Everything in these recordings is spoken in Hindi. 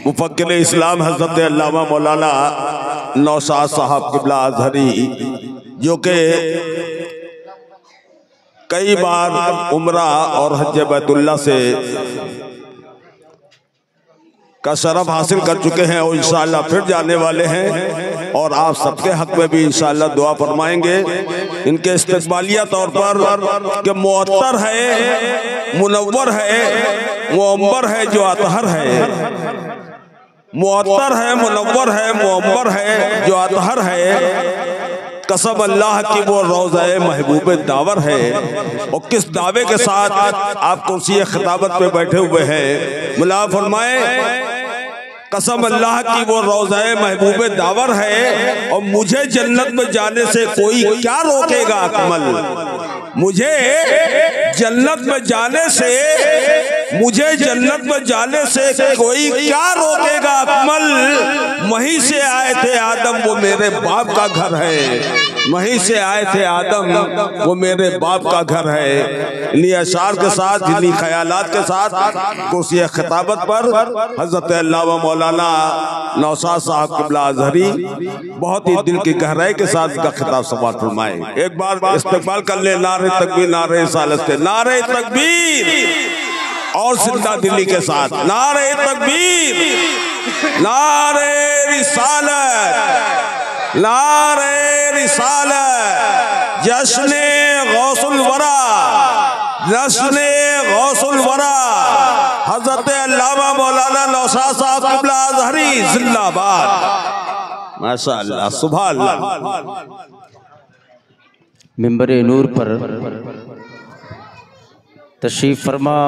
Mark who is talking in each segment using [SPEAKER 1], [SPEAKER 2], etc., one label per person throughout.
[SPEAKER 1] मुफक्किर इस्लाम हज़रत अल्लामा मौलाना नौशाद साहब क़िबला अज़हरी, जो कि कई बार उम्रा और हज बैतुल्लाह से का शरफ हासिल कर चुके हैं और इंशाअल्लाह फिर जाने वाले हैं, और आप सबके हक में भी इंशाअल्लाह दुआ फरमाएंगे। इनके इस्तिक़बालिया तौर पर कि मुअत्तर है, मुनव्वर है, मुअम्बर है, जो अतहर है, मुअत्तर है, मुनव्वर है, मुअम्बर है, जो अतहर है। कसम अल्लाह की वो रोज़ा महबूब दावर है। और किस दावे के साथ आप कुर्सी खिताबत पे बैठे हुए हैं, मुला फरमाए कसम अल्लाह की वो रोज़ा महबूब दावर है, और मुझे जन्नत में जाने से कोई क्या रोकेगा अकमल, मुझे जन्नत में जाने से, मुझे जन्नत में जाने से कोई क्या रोकेगा अकमल। वहीं से आए थे आदम, वो मेरे बाप का घर है, वहीं से आए थे आदम, वो मेरे बाप का घर है। इन्हीं अशार के साथ, इन्हीं ख्यालात के साथ कुर्सी खिताबत पर हज़रत अल्लामा मौलाना नौशाद साहब क़िबला अज़हरी बहुत ही दिल की गहराई के साथ इसका खिताब समाअत फरमाए। एक बार इस्तक़बाल कर ले, नारे तकबीर, नारे रिसालत से, नारे तकबीर और जिंदा दिली के साथ, नारे तकबीर, नारे रिसालत, नारे रिसालत, जश्ने गौसुल वरा, जश्ने गौसुल वरा, हज़रत अल्लामा मौलाना नौशाद साहब क़िबला अज़हरी जिंदाबाद। माशाअल्लाह, सुभान अल्लाह।
[SPEAKER 2] मिंबर नूर पर तशरीफ़ फरमा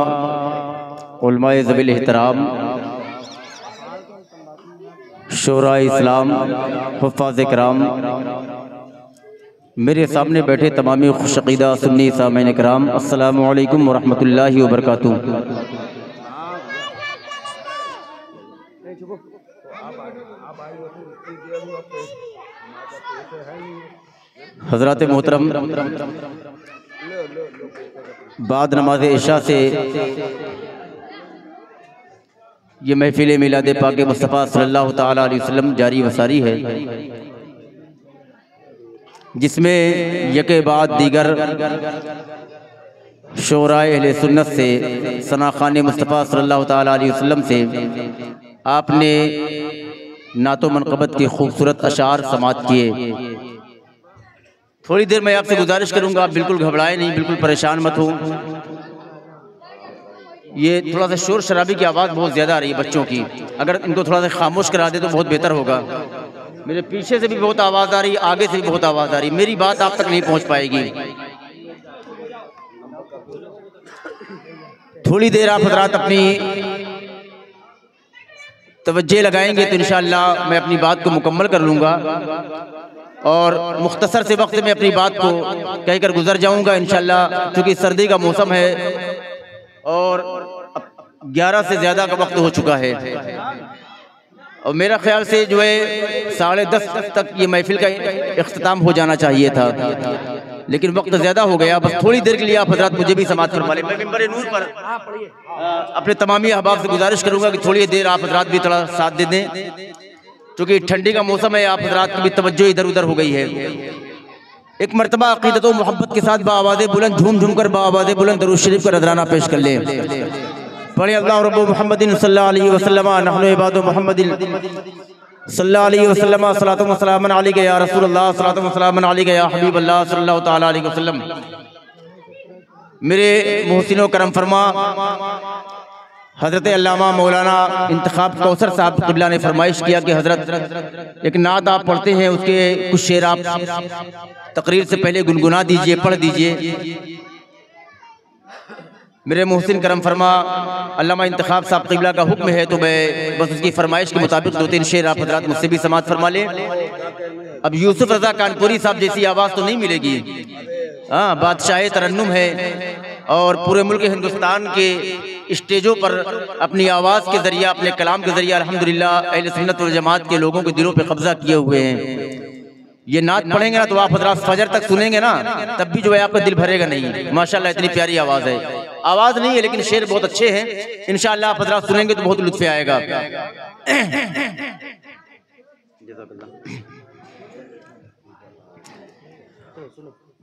[SPEAKER 2] उलमाए ज़वील एहतराम, शोरा इस्लाम, हुफ़ाज़ इकराम, मेरे सामने बैठे तमामी खुशअक़ीदा सुन्नी सामीन इकराम, अस्सलामु अलैकुम वरहमतुल्लाहि वबरकातुहू। हज़रात मोहतरम, बाद नमाज इशा से ये महफिल मिलाद पाक मुस्तफ़ा सल्लल्लाहु तआला अलैहि वसल्लम जारी वसारी है, जिसमें यके बाद दीगर शोराए अहले सुन्नत से, सनाख़ाने मुस्तफ़ा सल्लल्लाहु तआला अलैहि वसल्लम से आपने नातो मनक़बत के खूबसूरत अशार समाअत किए। थोड़ी देर मैं आपसे गुजारिश करूंगा, आप बिल्कुल घबराए नहीं, बिल्कुल परेशान मत हो। ये थोड़ा सा शोर शराबी की आवाज़ बहुत ज़्यादा आ रही है बच्चों की, अगर इनको थोड़ा सा खामोश करा दे तो बहुत बेहतर होगा। मेरे पीछे से भी बहुत आवाज़ आ रही है, आगे से भी बहुत आवाज़ आ रही है, मेरी बात आप तक नहीं पहुंच पाएगी। थोड़ी देर आप हज़रात अपनी तवज्जो लगाएंगे तो इंशाअल्लाह मैं अपनी बात को मुकम्मल कर लूँगा, और मुख्तसर से वक्त में अपनी बात को कहकर गुजर जाऊँगा इंशाअल्लाह, क्योंकि सर्दी का मौसम है और 11 से ज़्यादा का वक्त हो चुका है, और मेरा ख्याल से जो है 10:30 तक ये महफिल का इख्तिताम हो जाना चाहिए था, लेकिन वक्त ज़्यादा हो गया। बस थोड़ी देर के लिए आप हज़रात मुझे भी समाअत फरमा लें। मैं मिंबर नूर पर अपने तमामी अहबाब से गुजारिश करूँगा कि थोड़ी देर आप हज़रात भी थोड़ा साथ दे दें, क्योंकि ठंडी का मौसम है, आप हज़रात की भी तवज्जो इधर उधर हो गई है। एक मरतबा अक़ीदत व मोहब्बत के साथ बाआवाज़े बुलंद झूम झूम कर बाआवाज़े बुलंद दरूद शरीफ का नज़राना पेश कर लें। पढ़े अल्लाह रब्बु मुहम्मदिन सल्लल्लाहु अलैहि वसल्लम, नहनु इबादु मुहम्मदिन सल्लल्लाहु अलैहि वसल्लम, सलातु व सलामुन अलैका या रसूलल्लाह, सलातु व सलामुन अलैका या हबीबल्लाह सल्लल्लाहु तआला अलैहि वसल्लम। मेरे मोहसिनो करम फरमा हज़रत अल्लामा मौलाना इंतखाब कौसर साहब क़िबला ने फरमाइश किया कि हज़रत एक नात आप पढ़ते हैं, उसके कुछ शेर आप तकरीर से पहले गुनगुना दीजिए, पढ़ दीजिए। मेरे मोहसिन करम फरमा अल्लामा इंतखाब साहब क़िबला का हुक्म है, तो मैं बस उसकी फरमाइश के मुताबिक 2-3 शेर आप हज़रात मुझसे भी समाअत फरमा लें। अब यूसुफ रज़ा कानपुरी साहब जैसी आवाज़ तो नहीं मिलेगी, हाँ, बादशाह तरन्नुम है और पूरे मुल्क हिंदुस्तान के स्टेजों पर अपनी आवाज़ के ज़रिए, अपने कलाम के ज़रिए अल्हम्दुलिल्लाह अहले सुन्नत वल जमात के लोगों के दिलों पे कब्ज़ा किए हुए हैं। ये नात पढ़ेंगे ना तो आप हज़रात फजर तक सुनेंगे ना, तब भी जो है आपका दिल भरेगा नहीं। माशाअल्लाह इतनी प्यारी आवाज़ है, आवाज़ नहीं है लेकिन शेर बहुत अच्छे हैं। इंशाअल्लाह आप हज़रात सुनेंगे तो बहुत लुत्फ़ आएगा।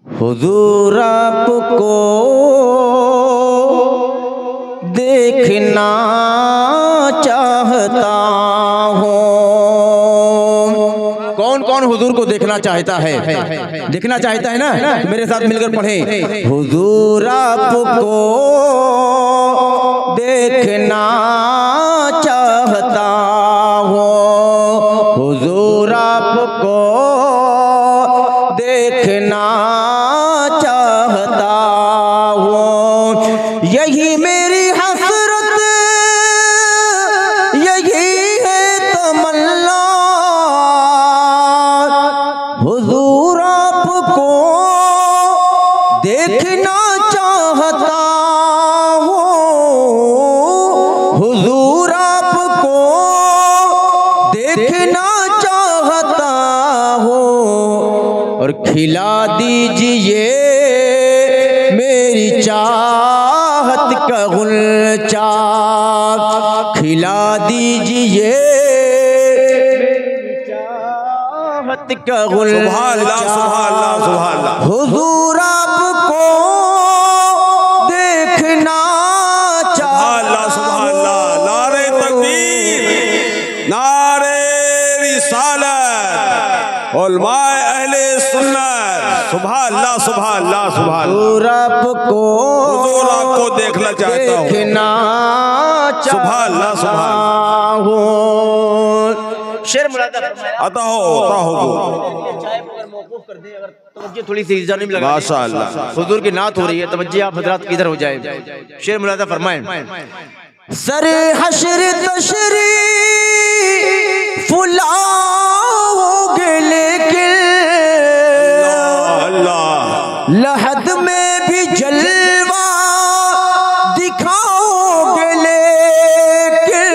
[SPEAKER 2] हुजूर आपको देखना चाहता हूँ। कौन कौन हुजूर को देखना चाहता है? देखना चाहता है ना? मेरे साथ मिलकर पढ़े। हुजूर आपको देखना चाहता हूँ। हुजूर आपको देखना चाहता हूँ। यही मेरी हसरत, यही है तमन्ना। हुजूर आपको देखना चाहता हूँ। हुजूर आपको देखना चाहता हूँ। और खिला दीजिए मेरी चाहत का गुलचा, खिला दीजिए मेरी चाहत का गुलचा।
[SPEAKER 1] सुभान अल्लाह, सुभान अल्लाह, सुभान अल्लाह।
[SPEAKER 2] हुजूर आपको देखना
[SPEAKER 1] सुभान अल्लाह, सुभान अल्लाह। नारे तकबीर, नारे रिसालत, उलमाए अहले सुन्नत। सुभान अल्लाह, सुभान अल्लाह, सुभान अल्लाह।
[SPEAKER 2] हुजूर आपको
[SPEAKER 1] देखना चाहता हूँ।
[SPEAKER 2] देखना
[SPEAKER 1] सुभान अल्लाह, सुभान
[SPEAKER 2] अल्लाह। शेर मुरादा
[SPEAKER 1] अता हो
[SPEAKER 2] तवज्जो थोड़ी सी जाने में लगा।
[SPEAKER 1] माशाअल्लाह,
[SPEAKER 2] हुजूर की नात हो रही है, तवज्जो आप हजरात किधर हो जाए। शेर मुरादा फरमाएं। सरे हशर तशरी फुलाओगे लेकिन
[SPEAKER 1] अल्लाह
[SPEAKER 2] लहद में भी जलवा दिखाओगे लेकिन,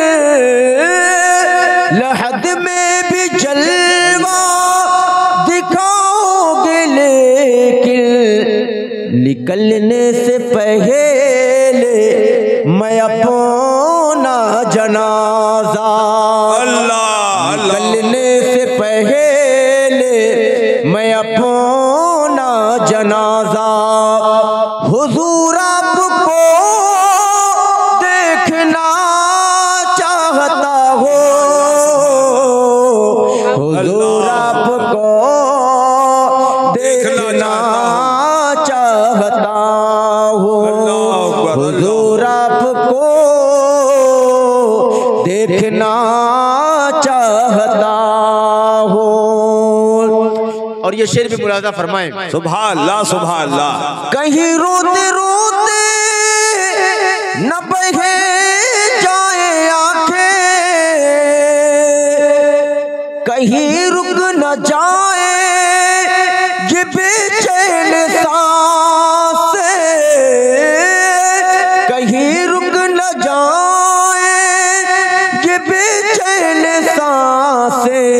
[SPEAKER 2] लहद में भी जलवा दिखाओगे लेकिन, निकलने से पहले मैं अपना जनाजा, निकलने से पहले मैं अपना जनाजा हुजूर आपको देखना चाहता हो। हुजूर आपको देखना चाहता हो। हुजूर आपको देखना चाहता हो। और ये शेर भी मुलाजा फरमाएं।
[SPEAKER 1] सुभान अल्लाह, सुभान अल्लाह।
[SPEAKER 2] कहीं रोते रोते न बहे जाए आंखें, कहीं रुक न जाए ये बेचैन सांसें, कहीं रुक न जाए ये बेचैन सांसें।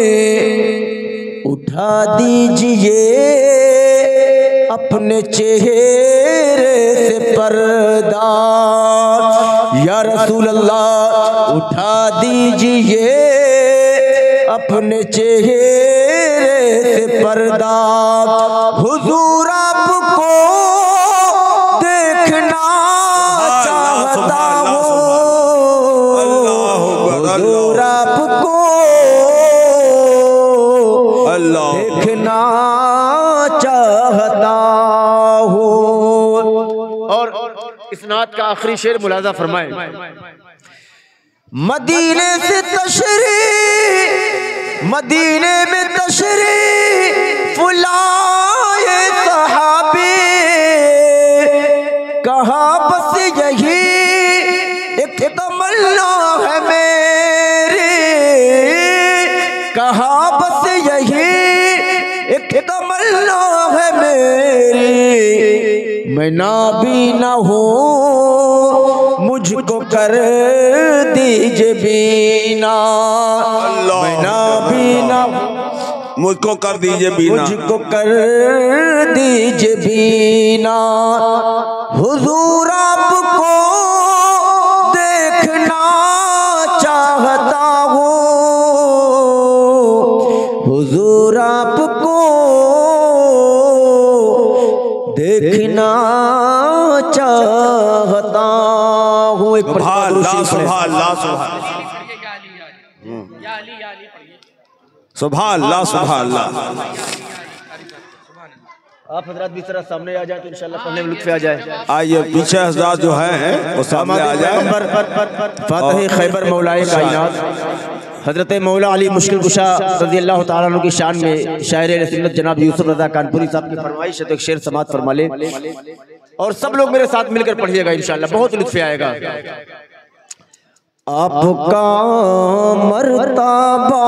[SPEAKER 2] उठा दीजिए अपने चेहरे से पर्दा या रसूल अल्लाह, उठा दीजिए अपने चेहरे से पर्दा। हुजूर आपको देखना चाहता हूँ। हुजूर आपको देखना चाहता हूँ। और इस नात का आखिरी शेर मुलाजा फरमाएं। मदीने से तशरी, मदीने में तशरी फुलाए सहाबी, कहा बस यही एक तमन्ना है मेरी, कहा बस यही एक तमन्ना है मेरी। मैं नाबीना हूँ मुझको कर दीजिए बीना, मैं नाबीना
[SPEAKER 1] मुझको कर दीजिए बीना,
[SPEAKER 2] मुझको कर दीजिए बीना। हुजूर आपको देखना चाहता हूँ। हूँ। एक आप हजरात भी तरह सामने आ जाए तो इंशाल्लाह पढ़ने में लुत्फ आ जाए।
[SPEAKER 1] आइए पीछे हजरात जो हैं वो सामने आ जाए।
[SPEAKER 2] फातिह खैबर मौलाए कायनात हजरत मौला अली मुश्किल कुशा रज़ी अल्लाह तआला अन्हु की शान में शायर सुन्नत जनाब यूसुफ रज़ा कानपुरी साहब की फरमाइश है तो एक शेर समात फरमा ले और सब लोग मेरे साथ मिलकर पढ़िएगा इंशाल्लाह, बहुत लुत्फ आएगा। आपका मर्तबा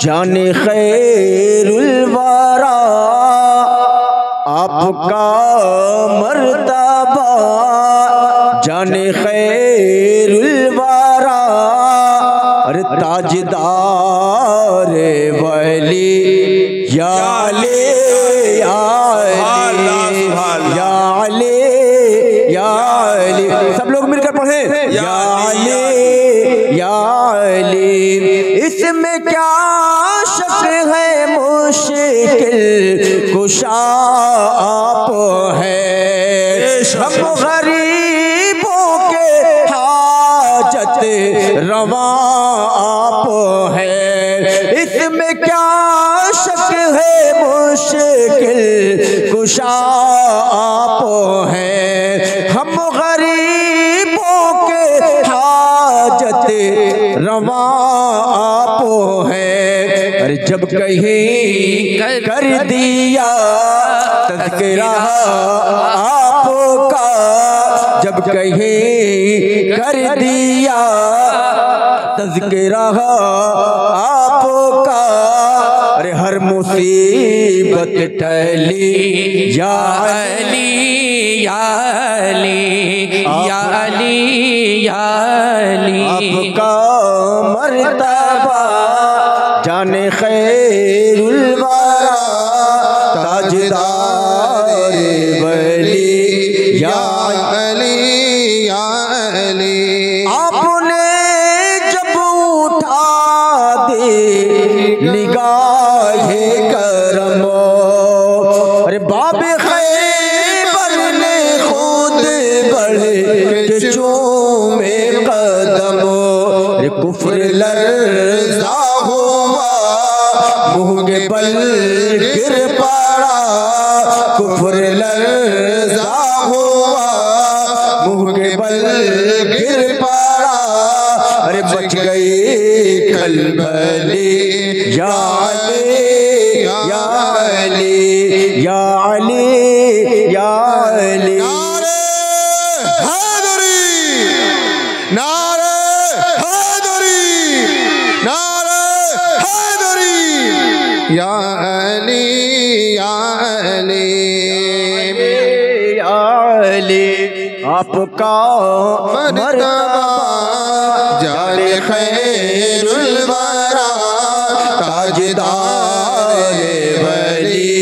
[SPEAKER 2] जाने खैरुल वरा, आपका मर्तबा जाने खैरुल वरा, अरे ताजदार वली या ले सब लोग मिलकर पढ़े या अली। इसमें क्या शक है मुश्किल कुशा आप है, हम गरीबों के हाजत रवा आप है। इसमें क्या शक है मुश्किल कुशा आप है, हम गरीबों के हाजत रवा आप है। अरे जब कहीं कर दिया तज़किरा आपका, जब कहीं कर दिया तज़किरा आपका, अरे हर मुसीबत टली या अली या अली या अली या अली। आपका मर्तबा जाने खैरुल वरा, ताजदार वली या अली या अली। आपने जब उठा दे निगाहे करमो, अरे बाबे खैबर ने खुद बढ़ के चूमे कदमो, अरे कुफ्र लर्ज़ा हुआ मुँह के बल गिर पड़ा, कुफ्र लर्ज़ा हुआ मुँह के बल गिर पड़ा, अरे बच गई खलबली या अली या अली या अली या अली।
[SPEAKER 3] या अली या अली
[SPEAKER 2] या अली। आपका मर्तबा
[SPEAKER 3] जाने खैरुल वरा, ताजदार
[SPEAKER 2] वली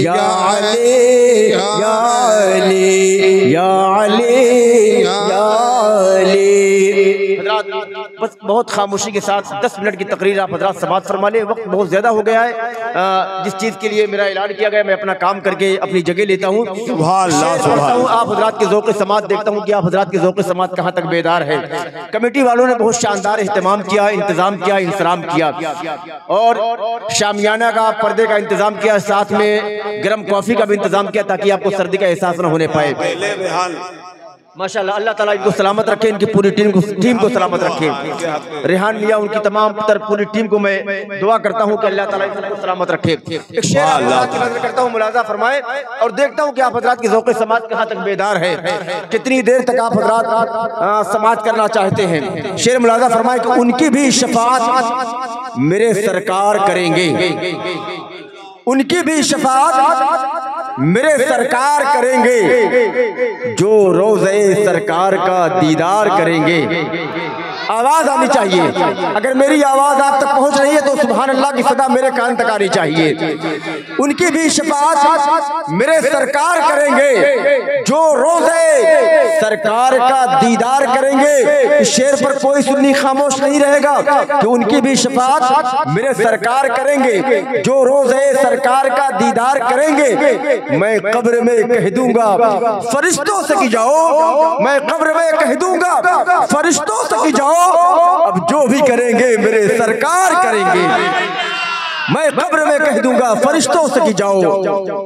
[SPEAKER 2] या अली या अली या अली या अली। बस बहुत खामोशी के साथ 10 मिनट की तकरीर आप हजरात समात फरमा ले, वक्त बहुत ज़्यादा हो गया है। जिस चीज़ के लिए मेरा ऐलान किया गया मैं अपना काम करके अपनी जगह लेता हूँ, आप हजरात के ज़ौक़ समात देखता हूँ कि आप हजरात के ज़ौक़ समात कहाँ तक बेदार है। कमेटी वालों ने बहुत शानदार इहतमाम किया, इंतज़ाम किया, इंतज़ाम किया और शामियाना का पर्दे का इंतज़ाम किया, साथ में गर्म कॉफ़ी का भी इंतज़ाम किया ताकि आपको सर्दी का एहसास न होने पाए। माशाअल्लाह, अल्लाह ताला इनको सलामत रखे, इनकी पूरी टीम को सलामत रखे। रेहान मियां उनकी तमाम पूरी टीम को मैं दुआ करता हूं कि अल्लाह ताला इनको सलामत रखे। एक शेर की नजर करता हूं, मुलाजा फरमाए और देखता हूं कि आप हजरात की ज़ौक़ समात कहां तक बेदार है, कितनी देर तक आप हजरात समात करना चाहते हैं। शेर मुलाजा फरमाए कि उनकी भी शफाअत मेरे सरकार करेंगे, उनकी भी शफाअत मेरे सरकार करेंगे, जो रोज़े सरकार का दीदार करेंगे।
[SPEAKER 4] आवाज आनी चाहिए। अगर मेरी आवाज आप तक पहुंच रही है तो सुभान अल्लाह की सदा मेरे कान तक आनी चाहिए। उनकी भी शफाअत मेरे सरकार करेंगे जो रोज़े सरकार का दीदार करेंगे। इस शेर पर कोई सुन्नी खामोश नहीं रहेगा कि उनकी भी शफाअत मेरे सरकार करेंगे जो रोज़े सरकार का दीदार करेंगे। मैं कब्र में कह दूंगा फरिश्तों से कि जाओ, मैं कब्र में कह दूंगा फरिश्तों से कि जाओ, अब जो भी करेंगे मेरे सरकार करेंगे। मैं कब्र में कह दूंगा फरिश्तों से कि जाओ,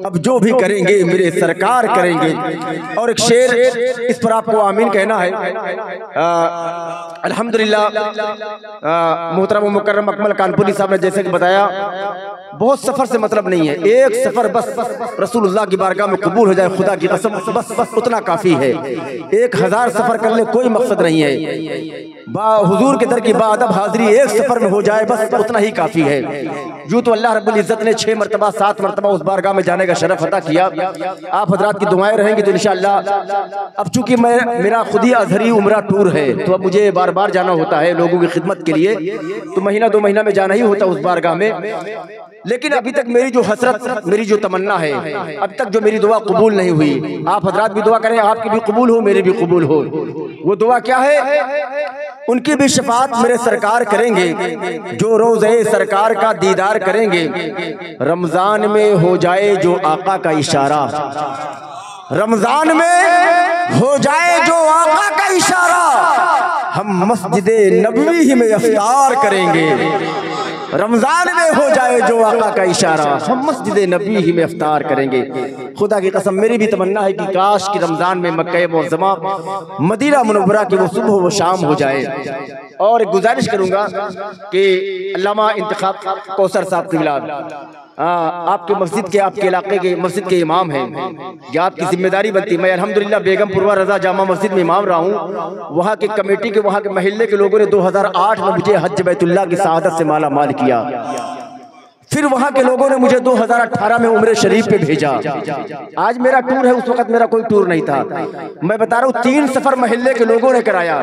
[SPEAKER 4] अब जो भी करेंगे मेरे सरकार करेंगे। और एक शेर, इस पर आपको आमीन कहना है। अल्हम्दुलिल्लाह मोहतरम मुकर्रम अकमल कानपुरी साहब ने जैसे कि बताया, बहुत सफर से मतलब नहीं है, एक सफर बस रसूलुल्लाह की बारगाह में कबूल हो जाए, खुदा की कसम बस उतना काफी है। 1000 सफर करने कोई मकसद नहीं है। हुजूर के दर की बाअदब हाजिरी एक सफर में हो जाए, बस उतना ही काफी है। यूं तो अल्लाह रब्बुल इज्जत ने 6 मरतबा 7 मरतबा उस बारगाह में जाने का शरफ अता किया। आप हजरात की दुआएं रहेंगी तो इंशाअल्लाह। अब चूंकि मेरा खुद ही अजहरी उम्रा टूर है तो अब मुझे बार बार जाना होता है लोगों की खिदमत के लिए, तो महीना 2 महीना में जाना ही होता उस बारगाह में। लेकिन अभी तक मेरी जो हसरत, मेरी जो तमन्ना है, अब तक जो मेरी दुआ कबूल नहीं हुई, आप हजरात भी दुआ करें आपकी भी कबूल हो, मेरी भी कबूल हो। वो दुआ क्या है? उनकी भी शफाअत मेरे सरकार करेंगे जो रोज़े सरकार का दीदार करेंगे। रमजान में हो जाए जो आका का इशारा, रमजान में हो जाए जो आका का इशारा, हम मस्जिद नबवी ही में इफ्तार करेंगे। रमजान में हो जाए जो आका का इशारा, हम मस्जिद नबी ही में इफ्तार करेंगे। खुदा की कसम मेरी भी तमन्ना है कि काश कि रमजान में मक्का मुअज़्ज़मा मदीना मुनव्वरा की वो सुबह व शाम हो जाए। और गुजारिश करूंगा कि अल्लामा इंतखाब कौसर साहब क़िबला आपके मस्जिद के, आपके इलाके के मस्जिद के इमाम हैं, या आपकी जिम्मेदारी बनती है। मैं अल्हम्दुलिल्लाह बेगमपुरवा रजा जामा मस्जिद में इमाम रहा हूँ। वहाँ के कमेटी के, वहाँ के महल्ले के लोगों ने 2008 में मुझे हज बैतुल्लाह की सआदत से माला माल किया। फिर वहाँ के लोगों ने मुझे 2018 में उम्रे शरीफ पे भेजा। आज मेरा टूर है, उस वक्त मेरा कोई टूर नहीं था। मैं बता रहा हूँ 3 सफर महल्ले के लोगों ने कराया।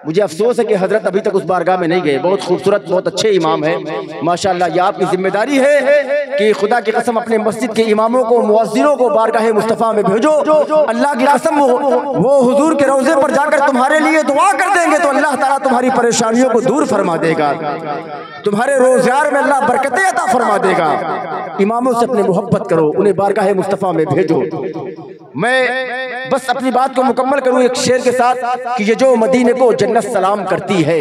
[SPEAKER 4] मुझे अफसोस है कि हजरत अभी तक उस बारगाह में नहीं गए। बहुत खूबसूरत, बहुत अच्छे इमाम हैं माशाअल्लाह। ये आपकी जिम्मेदारी है कि खुदा की कसम अपने मस्जिद के इमामों को, मुअज्जिनों को बारगाह मुस्तफ़ा में भेजो। अल्लाह की कसम वो हुजूर के रोज़े पर जाकर तुम्हारे लिए दुआ कर देंगे तो अल्लाह ताला तुम्हारी परेशानियों को दूर फरमा देगा, तुम्हारे रोज़गार में अल्लाह बरकतें अता फरमा देगा। इमामों से अपने मोहब्बत करो, उन्हें बारगाह मुस्तफ़ा में भेजो। मैं बस अपनी बात को मुकम्मल करूं एक शेर के साथ कि ये जो मदीने को जन्नत सलाम करती है।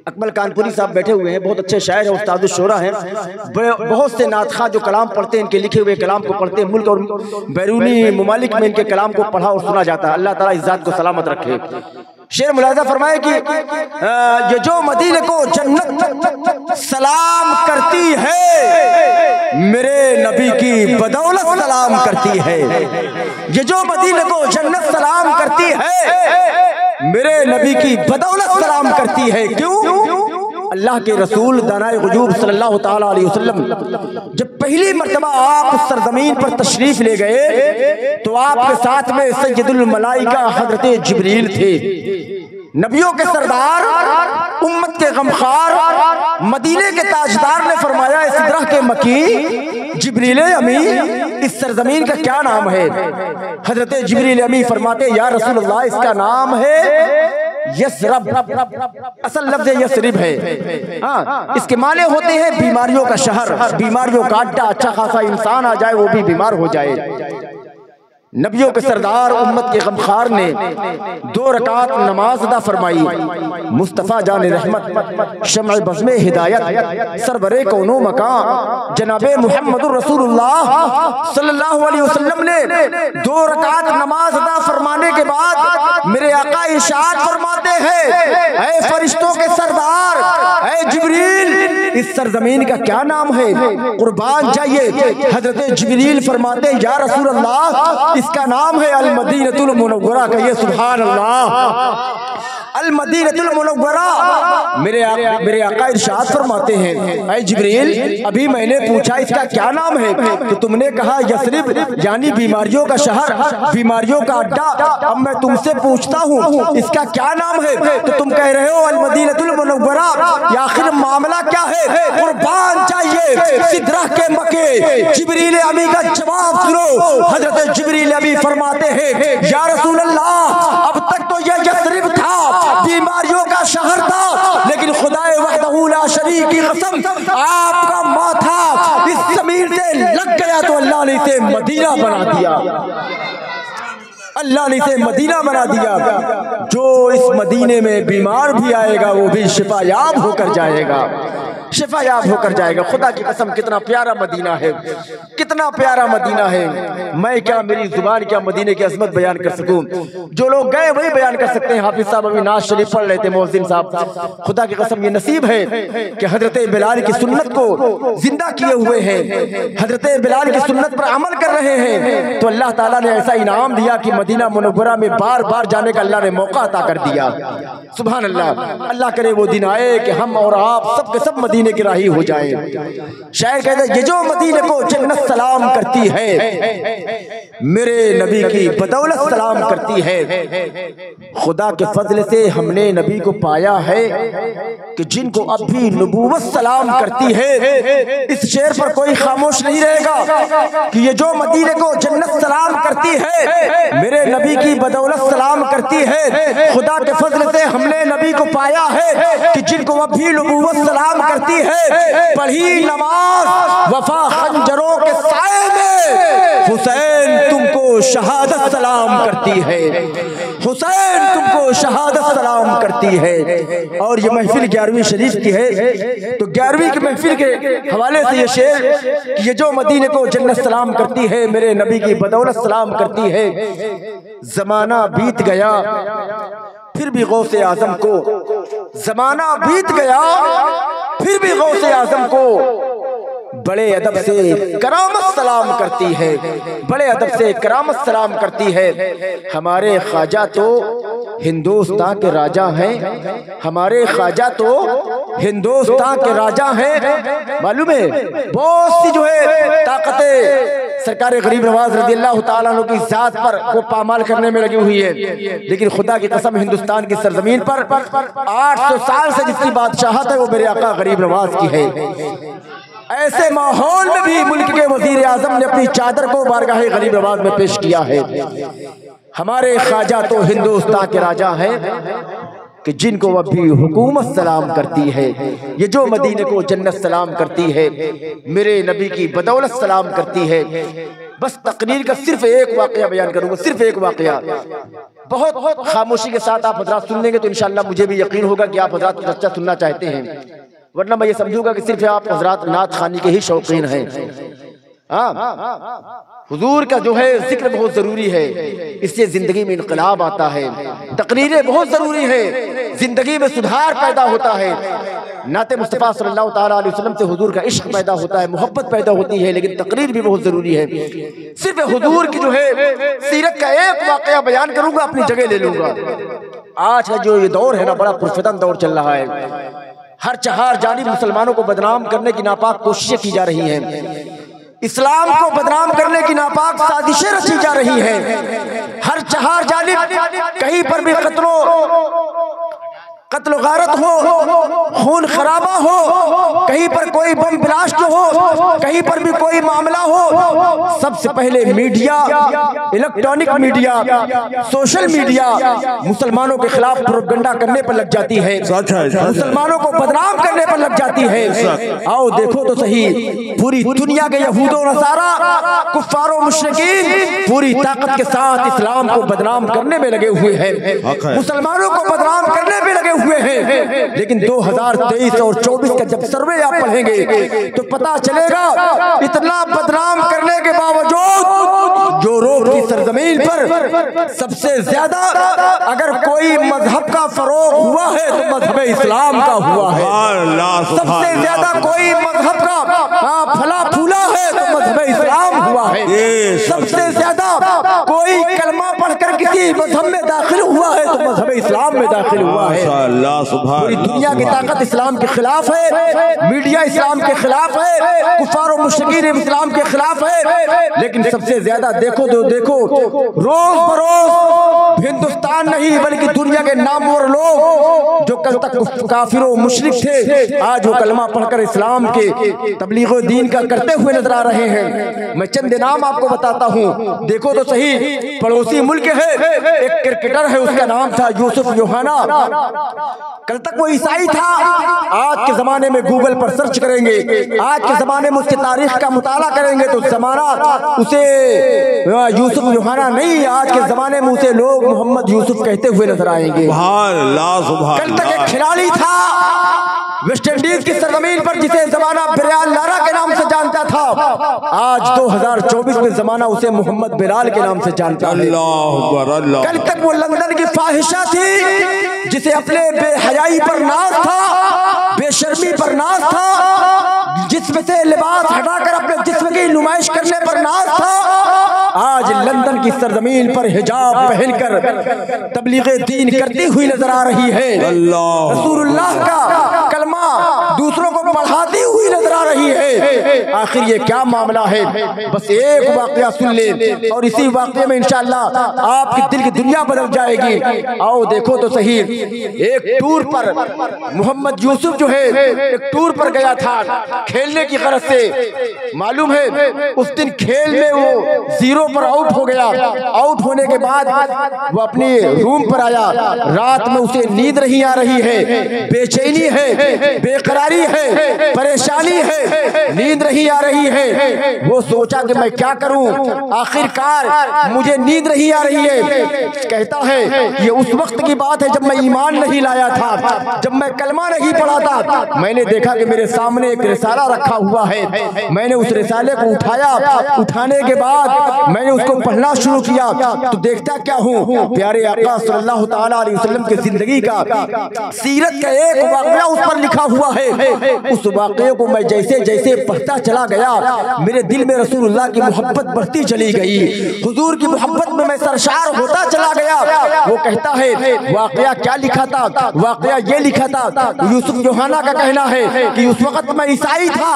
[SPEAKER 4] अकमल कानपुरी साहब बैठे हुए हैं, बहुत अच्छे शायर हैं, उस्ताद शोरा हैं। बहुत से नातखा जो कलाम पढ़ते हैं, इनके लिखे हुए कलाम को पढ़ते हैं। मुल्क और बैरूनी ममालिक में इनके कलाम को पढ़ा और सुना जाता है। अल्लाह ताला इस जात को सलामत रखे। शेर मुलाजा फरमाए कि ये जो मदीने को जन्नत सलाम करती है, मेरे नबी की बदौलत सलाम करती है। ये जो मदीने को जन्नत सलाम करती है, मेरे नबी की बदौलत सलाम करती है। क्यों? अल्लाह के रसूल दानाए गुजूब सल्लल्लाहु ताला अलैहि वसल्लम जब पहली मर्तबा आप उस सरजमीन पर तशरीफ ले गए तो आपके साथ में सैयदुल मलाइका हजरत जिब्रील थे। नबियों के सरदार, उम्मत के गमखार, मदीने के ताजदार ने फरमाया सिदरा के मकी जिब्रील अमी, इस सरजमीन का क्या नाम है? हजरत जिब्रील अमी फरमाते या रसूलल्लाह इसका नाम है यसरब। असल लफ्ज़ यसरिब है। हाँ, इसके माने होते हैं बीमारियों का शहर, बीमारियों का अड्डा। अच्छा खासा इंसान आ जाए वो भी बीमार हो जाए। नबियों के सरदार, उम्मत के गमखार ने 2 रकात नमाज अदा फरमाई। मुस्तफ़ा जान रहमत, शम्अ बज़्म हिदायत, सरवरे कौनो मकान जनाबे मुहम्मदुर रसूलुल्लाह सल्लल्लाहु अलैहि वसल्लम ने 2 रकात नमाज अदा फरमाने के बाद मेरे आका इरशाद फरमाते हैं, ऐ फरिश्तों के सरदार, ऐ जिब्रील, इस सरजमीन का क्या नाम है? कुर्बान जाइए। हजरत जिब्रील फरमाते हैं या रसूल अल्लाह इसका नाम है अल मदीनतुल मुनव्वरा। कहिए सुभान अल्लाह। अल मदीनतुल मुनव्वरा, मेरे आका इरशाद फरमाते हैं, ऐ जिब्रील अभी मैंने पूछा इसका क्या नाम है, तो तुमने कहा यस्रिब यानी बीमारियों का शहर, बीमारियों का अड्डा। अब मैं तुमसे पूछता हूँ इसका क्या नाम है, तो तुम कह रहे हो अल मदीनतुल मुनव्वरा। आखिर मामला क्या है? कुर्बान चाहिए सिदरा के मक्के। जिब्रील अमी का जवाब सुनो। हजरत जिब्रील अमी फरमाते हैं, या रसूल अल्लाह, अब तक तो यह यस्रिब था, बीमारियों का शहर था, लेकिन खुदाए वहदहू ला शरीक की कसम आपका माथा इस जमीन से लग गया तो अल्लाह ने इसे मदीना बना दिया। अल्लाह ने इसे मदीना बना दिया। जो इस मदीने में बीमार भी आएगा वो भी शिफायाब होकर जाएगा, शिफायाब होकर जाएगा। खुदा की कसम कितना प्यारा मदीना है, कितना प्यारा मदीना है। मैं क्या, मेरी जुबान क्या मदीने की अजमत बयान कर सकूं। जो लोग गए वही बयान कर सकते हैं। हाफिज साहब अभी नाज शरीफ पढ़ रहे थे, मोहसिन साहब। खुदा की कसम ये नसीब है कि हजरत बिलाल की सुन्नत को जिंदा किए हुए हैं, हजरत बिलाल की सुन्नत पर अमल कर रहे हैं। तो अल्लाह ताला ने ऐसा इनाम दिया कि मदीना मुनव्वरा में बार बार जाने का अल्लाह ने मौका अता कर दिया। सुभान अल्लाह। अल्लाह करे वो दिन आए कि हम और आप सब के सब मदीने की राही हो जाएं। शायर कहते हैं, ये जो मदीने को जन्नत सलाम करती है, मेरे नबी की बदौलत सलाम करती है। खुदा के फजल से हमने नबी को पाया है कि जिनको अब भी नबूवत सलाम करती है। इस शेर पर कोई खामोश नहीं रहेगा कि ये जो मदीने को जन्नत सलाम करती है, मेरे नबी की बदौलत सलाम करती है। खुदा के फजल से हमने नबी को पाया है कि जिनको अब भी नबूवत सलाम करती है। पढ़ी नमाज वफा खंजरों के साए में, हुसैन तुमको शहादत सलाम करती है, हुसैन तुमको शहादत सलाम करती है। और ये महफिल 11वीं शरीफ की है, तो 11वीं की महफिल के हवाले से ये शेर कि ये जो मदीने को जन्नत सलाम करती है, मेरे नबी की बदौलत सलाम करती है। जमाना बीत गया फिर भी गौसे आजम को, जमाना बीत गया फिर भी गौसे आजम को बड़े अदब से करामत सलाम करती है, बड़े अदब से करामत सलाम करती है। हमारे ख्वाजा तो हिंदुस्तान के राजा हैं, हमारे ख्वाजा तो हिंदुस्तान के राजा हैं। मालूम है बहुत सी जो है ताकतें सरकार गरीब नवाज रज़ी अल्लाह तआला अन्हु की जात पर वो पामाल करने में लगी हुई है, लेकिन खुदा की कसम हिंदुस्तान की सरजमीन पर 800 साल से जिसकी बादशाहत है वो मेरे आका गरीब नवाज की है। ऐसे माहौल में भी मुल्क के वजीर आजम ने अपनी चादर को बारगाह गरीब नवाज में पेश किया है। हमारे ख्वाजा तो हिंदुस्तान के राजा हैं कि जिनको अब भी हुकूमत सलाम करती है। ये जो मदीने को जन्नत सलाम करती है, मेरे नबी की बदौलत सलाम करती है। बस तकरीर का सिर्फ एक वाकया बयान करूंगा, सिर्फ एक वाकया। बहुत खामोशी के साथ आप हजरात सुन लेंगे तो इंशाअल्लाह मुझे भी यकीन होगा कि आप हजरात सच्चा सुनना चाहते हैं, वरना मैं ये समझूंगा कि सिर्फ आप हजरात नात खानी के ही शौकीन हैं। हुजूर का जो है जिक्र बहुत जरूरी है, इससे जिंदगी में इनकलाब आता है। तकरीरें बहुत जरूरी है, जिंदगी में सुधार पैदा होता है। नाते मुस्तफ़ा सल्लल्लाहु ताला अलैहि वसल्लम से हुजूर का इश्क पैदा होता है, मोहब्बत पैदा होती है, लेकिन तकरीर भी बहुत जरूरी है। सिर्फ हुजूर की जो है सीरत का एक वाकया बयान करूंगा, अपनी जगह ले लूंगा। आज का जो ये दौर है ना, बड़ा पुरफितन दौर चल रहा है। हर चहार जानिब मुसलमानों को बदनाम करने की नापाक कोशिशें की जा रही हैं, इस्लाम को बदनाम करने की नापाक साजिशें रची जा रही हैं। हर चहार जानिब कहीं पर भी कत्ल गारत हो, खून खराबा हो, कहीं पर कोई बम ब्लास्ट हो, कहीं पर भी कोई मामला हो, सबसे पहले media, electronic media, social media मुसलमानों के खिलाफ प्रोपगंडा करने पर लग जाती है, मुसलमानों को बदनाम करने पर लग जाती है। आओ देखो तो सही, पूरी दुनिया के यहूदो नसारा, कुफ्फारो मुशरिकीन पूरी ताकत के साथ इस्लाम को बदनाम करने में लगे हुए हैं, मुसलमानों को बदनाम करने में लगे हुए हैं। लेकिन 2023 और 24 का जब सर्वे आप पढ़ेंगे तो पता चलेगा इतना बदनाम करने के बावजूद जो रोड की सरजमीन पर सबसे ज्यादा अगर कोई मजहब का फरोग हुआ है तो मजहब इस्लाम का हुआ है। सबसे ज्यादा कोई मजहब का फला फूला है तो मजहब इस्लाम हुआ है। सबसे ज्यादा कोई कलमा पढ़कर किसी मजहब में दाखिल हुआ है तो मजहब इस्लाम में दाखिल हुआ है।
[SPEAKER 1] माशाअल्लाह, सुभान
[SPEAKER 4] पूरी
[SPEAKER 1] अल्लाह,
[SPEAKER 4] दुनिया की
[SPEAKER 1] सुभान
[SPEAKER 4] ताकत इस्लाम के खिलाफ है, मीडिया इस्लाम के खिलाफ है, कुफार और मुश्रिकीन इस्लाम के खिलाफ है, लेकिन सबसे ज्यादा देखो रोज बरोज हिंदुस्तान नहीं बल्कि दुनिया के नामवर लोग जो कल तक काफिरों मुशरिक थे, आज वो कलमा पढ़कर इस्लाम के तबलीग दीन का करते हुए नजर आ रहे हैं। मैं चंद नाम आपको बताता हूँ, देखो तो सही। पड़ोसी मुल्क है, एक क्रिकेटर है, उसका नाम था यूसुफ योहाना। कल तक वो ईसाई था, आज के जमाने में गूगल पर सर्च करेंगे, आज के जमाने में उसकी तारीख का मुताला करेंगे तो जमाना उसे यूसुफ योहाना नहीं, आज के जमाने में उसे लोग मोहम्मद यूसुफ कहते हुए नजर आएंगे। कल तक एक खिलाड़ी था वेस्ट इंडीज की सरजमीन पर जिसे जमाना बिलाल लारा के नाम से जानता था, आज 2024 में जमाना उसे मोहम्मद बिलाल के नाम से जानता है। कल तक वो लंदन की फाहिशा थी जिसे अपने बेहयाई पर नाज था, बेशर्मी पर नाज था, जिस्म से लिबास हटाकर अपने जिस्म की नुमाइश करने पर नाज था, आज लंदन की सरजमीन पर हिजाब पहनकर तबलीगे दीन करती हुई नजर आ रही है। रसूलुल्लाह का कलमा दूसरों को पढ़ाती हुई नजर आ रही है। आखिर ये क्या मामला है? बस एक वाकया सुन ले और इसी वाकये में इंशाअल्लाह आपकी दिल की दुनिया बदल जाएगी। आओ देखो तो सही। एक टूर पर मोहम्मद यूसुफ जो है एक टूर पर गया था खेलने की गरज से। मालूम है उस दिन खेल में वो 0 पर आउट हो गया। आउट होने के बाद वो अपने रूम पर आया। रात में उसे नींद नहीं आ रही है, बेचैनी है, बेकरारी है, परेशानी है, नींद नहीं आ रही है। वो सोचा कि मैं क्या करूं, आखिरकार मुझे नींद नहीं आ रही है। कहता है ये उस वक्त की बात है जब मैं ईमान नहीं लाया था, जब मैं कलमा नहीं पढ़ा था। मैंने देखा कि मेरे सामने एक रिसाला रखा हुआ है। मैंने उस रिसाले को उठाया। उठाने के बाद मैंने उसको पढ़ना शुरू किया तो देखता क्या हूँ, प्यारे आका सल्लल्लाहु ताला अलैहि वसल्लम की जिंदगी का, सीरत का एक वाक़या उस पर लिखा हुआ है। उस वाक़ये को मैं जैसे जैसे पढ़ता चला गया, मेरे दिल में रसूलुल्लाह की मोहब्बत बढ़ती चली गई। हुजूर की मोहब्बत में मैं सरशार होता चला गया। वो कहता है वाक़या क्या लिखा था? वाक़या ये लिखा था, यूसुफ योहाना का कहना है कि उस वक्त मैं ईसाई था।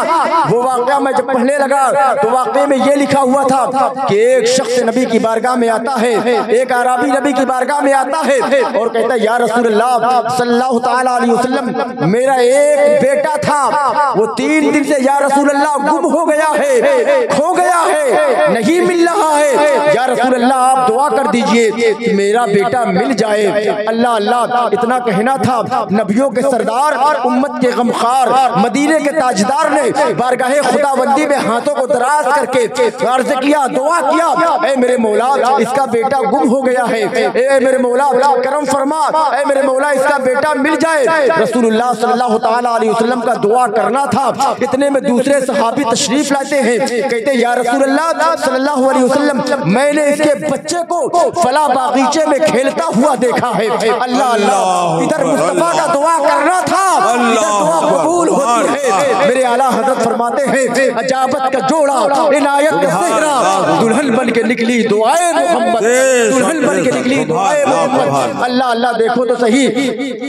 [SPEAKER 4] वो वाक़या मैं जब पढ़ने लगा तो वाक़ये में ये लिखा हुआ था कि एक शख्स नबी की बारगाह में आता है, एक अरबी नबी की बारगाह में आता है और कहता है या रसूलल्लाह सल्लल्लाहु ताला अलैहि वसल्लम, मेरा एक बेटा था, वो 3 दिन से या रसूलल्लाह गुम हो गया है, खो गया है, नहीं मिल रहा है। या रसूलल्लाह आप दुआ कर दीजिए कि मेरा बेटा मिल जाए। अल्लाह अल्लाह इतना कहना था। नबियों के सरदार, उम्मत के गमखार, मदीने के ताजदार ने बारगाहे खुदाबंदी में हाथों को दराज करके अर्ज किया, दुआ किया, ऐ मेरे मौला इसका बेटा गुम हो गया है, ऐ मेरे मौला करम फरमा, ऐ मेरे मौला इसका बेटा मिल जाए। रसूलुल्लाह सल्लल्लाहु ताला अलैहि वसल्लम का दुआ करना था। इतने में दूसरे सहाबी तशरीफ लाते हैं, कहते या रसूलुल्लाह सल्लल्लाहु अलैहि वसल्लम, मैंने इसके बच्चे को फला बागीचे में खेलता हुआ देखा है। अल्लाह अल्लाह, इधर मुस्तफा का दुआ करना था, इधर दुआ कबूल होती है। मेरे आला हजरत फरमाते हैं अजाबत का जोड़ा, इनायत का सेहरा, दुल्हन बन के निकली दुआए मोहम्मद, दुल्हन बन के निकली दुआए मोहम्मद। अल्लाह अल्लाह देखो तो सही।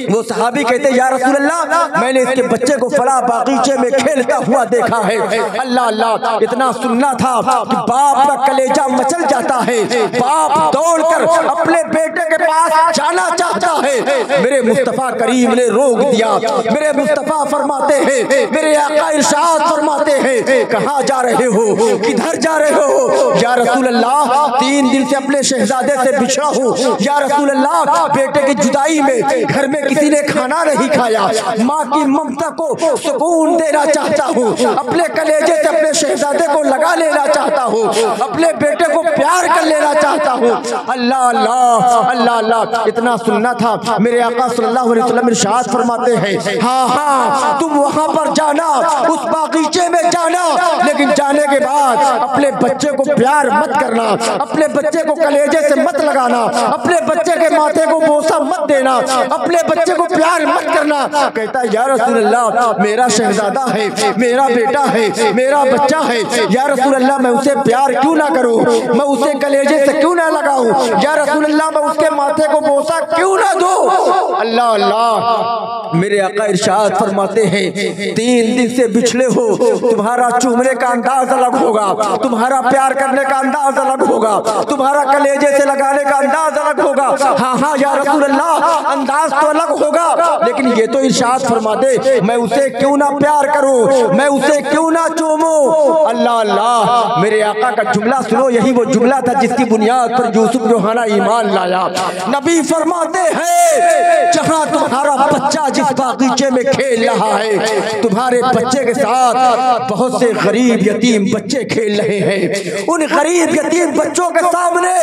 [SPEAKER 4] वो सहाबी कहते या रसूलल्लाह, मैंने इसके बच्चे को फला बागीचे में खेलता हुआ देखा है। अल्लाह अल्लाह इतना सुनना था कि बाप का कलेजा मचल जाता है। बाप दौड़कर अपने बेटे के पास जाना चाहता है। मेरे मुस्तफा करीम ने रोक दिया। मेरे मुस्तफा फरमाते हैं, मेरे आका इरशाद फरमाते हैं, कहाँ जा रहे हो, किधर जा रहे हो? या रसूल अल्लाह 3 दिन से अपने शहजादे से बिछड़ा हूँ। या रसूल अल्लाह बेटे की जुदाई में घर में किसी ने खाना नहीं खाया, माँ की ममता को सुकून देना चाहता हूँ, अपने कलेजे से अपने शहजादे को लगा लेना चाहता हूँ, अपने बेटे को प्यार कर लेना चाहता हूँ। अल्लाह अल्लाह अल्लाह अल्लाह इतना सुनना था। मेरे आका सल्लल्लाहु अलैहि वसल्लम इरशाद फरमाते हैं हाँ हाँ तुम वहाँ पर जाना, उस बागीचे में जाना, लेकिन जाने के बाद अपने बच्चे को प्यार मत करना, अपने बच्चे को कलेजे से मत लगाना, अपने बच्चे के माथे को बोसा मत देना, अपने बच्चे को प्यार मत करना। कहता है या रसूलल्लाह मेरा शहजादा है, मेरा बेटा है, मेरा बच्चा है, या रसूल अल्लाह मैं उसे प्यार क्यों ना करूं, मैं उसे कलेजे से क्यों ना लगाऊं, या रसूल अल्लाह मैं उसके माथे को बोसा क्यों ना दूं। अल्लाह अल्लाह, मेरे आका इरशाद फरमाते हैं 3 दिन से बिछड़े हो, तुम्हारा चूमने का अंदाज अलग होगा, तुम्हारा प्यार करने का अंदाज अलग होगा, तुम्हारा कलेजे से लगाने का अंदाज अलग होगा। हाँ हाँ या रसूल अल्लाह, अंदाज तो अलग होगा, लेकिन ये तो इरशाद फरमा दे मैं उसे क्यों ना प्यार करूं, मैं उसे क्यों ना चूमूं। अल्लाह अल्लाह, मेरे आका का जुमला सुनो, यही वो जुमला था जिसकी बुनियाद पर यूसुफ जोहाना ईमान लाया। नबी फरमाते हैं जहां तुम्हारा बच्चा जिस बागीचे में खेल रहा है, तुम्हारे बच्चे के साथ बहुत से गरीब यतीम बच्चे खेल रहे हैं, उन गरीब यतीम बच्चों के सामने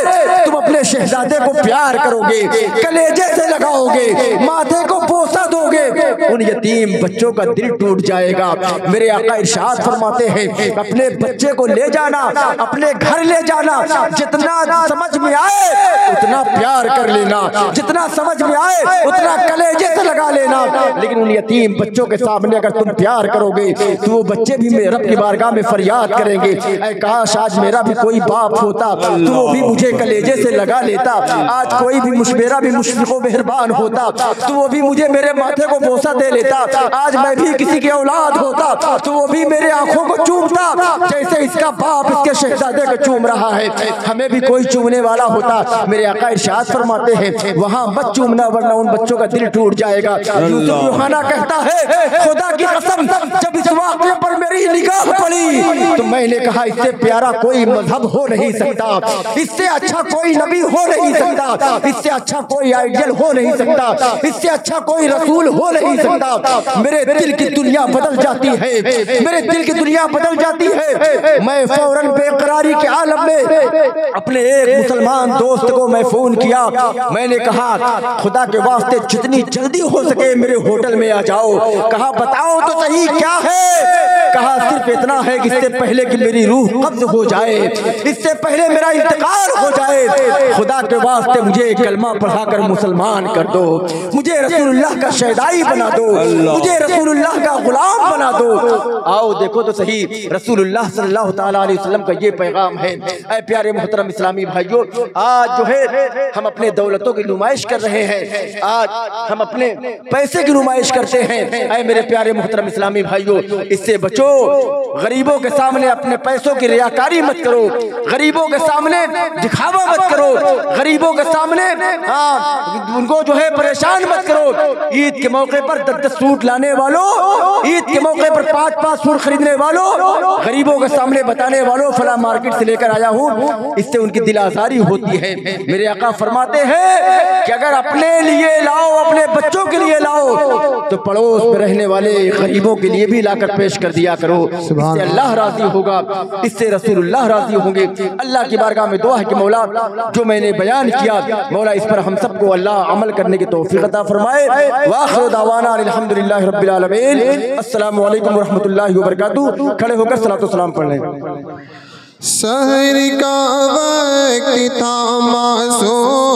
[SPEAKER 4] तुम अपने शहजादे को प्यार करोगे, कलेजे से लगाओगे, माथे को बोसा दोगे, उन यतीम बच्चों का दिल टूट जाएगा। मेरे आका इरशाद फरमाते हैं अपने बच्चे को ले जाना, अपने घर ले जाना, जितना समझ में आए उतना प्यार कर लेना, जितना समझ में आए उतना कलेजे से लगा लेना, लेकिन उन यतीम बच्चों के सामने अगर तुम प्यार करोगे तो वो बच्चे भी मेरे रब की बारगाह में फरियाद करेंगे, ऐ काश आज मेरा भी कोई बाप होता तो वो भी मुझे कलेजे से लगा लेता, आज कोई भी मेरा भी मुश्फिको मेहरबान होता तो वो भी मुझे मेरे माथे को बोसा दे लेता, आज मैं भी किसी की औलाद होता तो वो भी मेरे आंखों को चूमता जैसे इसका बाप इसके शहजादे को चूम रहा है, हमें भी कोई चूमने वाला होता। मेरे आका इरशाद फरमाते हैं वहां मत चूमना वरना उन बच्चों का दिल टूट जाएगा। यूसुफ जोहाना कहता है खुदा की कसम जब इस वाक़े पर मेरी निगाह पड़ी तो मैंने कहा इससे प्यारा कोई मजहब हो नहीं सकता, इससे अच्छा कोई नबी हो नहीं सकता, इससे अच्छा कोई आइडियल हो नहीं सकता, इससे अच्छा कोई रसूल हो नहीं सकता। मेरे दिल की दुनिया बदल जाती है, मेरे दिल की दुनिया बदल जाती है। मैं फौरन बेकरारी के आलम में अपने एक मुसलमान दोस्त को मैं फोन किया, मैंने कहा खुदा के वास्ते जितनी जल्दी हो सके मेरे होटल में आ जाओ। कहा बताओ तो सही क्या है? कहा सिर्फ इतना है कि इससे पहले कि मेरी रूह कब्ज हो जाए, इससे पहले मेरा इंतकाल हो जाए, खुदा के वास्ते मुझे कलमा पढ़ाकर मुसलमान कर दो, मुझे रसूलुल्लाह का शहदाई बना दो, मुझे रसूलुल्लाह का गुलाम बना दो। आओ देखो तो सही रसूलुल्लाह सल्लल्लाहु तआला अलैहि वसल्लम का ये पैगाम है। ऐ प्यारे मोहतरम इस्लामी भाइयों, आज जो है हम अपने दौलतों की नुमाइश कर रहे हैं, आज हम अपने पैसे की नुमाइश करते हैं। ऐ मेरे प्यारे मोहतरम इस्लामी भाइयों, इससे बचो, गरीबों के सामने अपने पैसों की रियाकारी मत करो, गरीबों के सामने दिखावा मत करो, गरीबों के सामने उनको जो है परेशान मत करो। ईद के मौके पर 10-10 सूट लाने वालों, ईद के मौके पर 5-5 सूट खरीदने वालों, गरीबों के सामने बताने वालों फला मार्केट से लेकर आया हूँ, इससे उनकी दिल आजारी होती है। मेरे आका फरमाते हैं कि अगर अपने लिए लाओ, अपने बच्चों के लिए लाओ, तो पड़ोस में रहने वाले गरीबों के लिए भी लाकर पेश कर दिया करो, इससे अल्लाह राजी होगा, इससे रसूलुल्लाह राजी होंगे। अल्लाह की बारगाह में दुआ है कि मौला जो मैंने बयान किया, मौला इस पर हम सबको अल्लाह अमल करने की तौफीक अता फरमाए। वाखिर दावाना अल्हम्दुलिल्लाहि रब्बिल आलमीन। अस्सलामु अलैकुम व रहमतुल्लाहि व बरकातुहू। खड़े होकर सलातो सलाम पढ़ लें।
[SPEAKER 3] सहर का वक्त था मासूम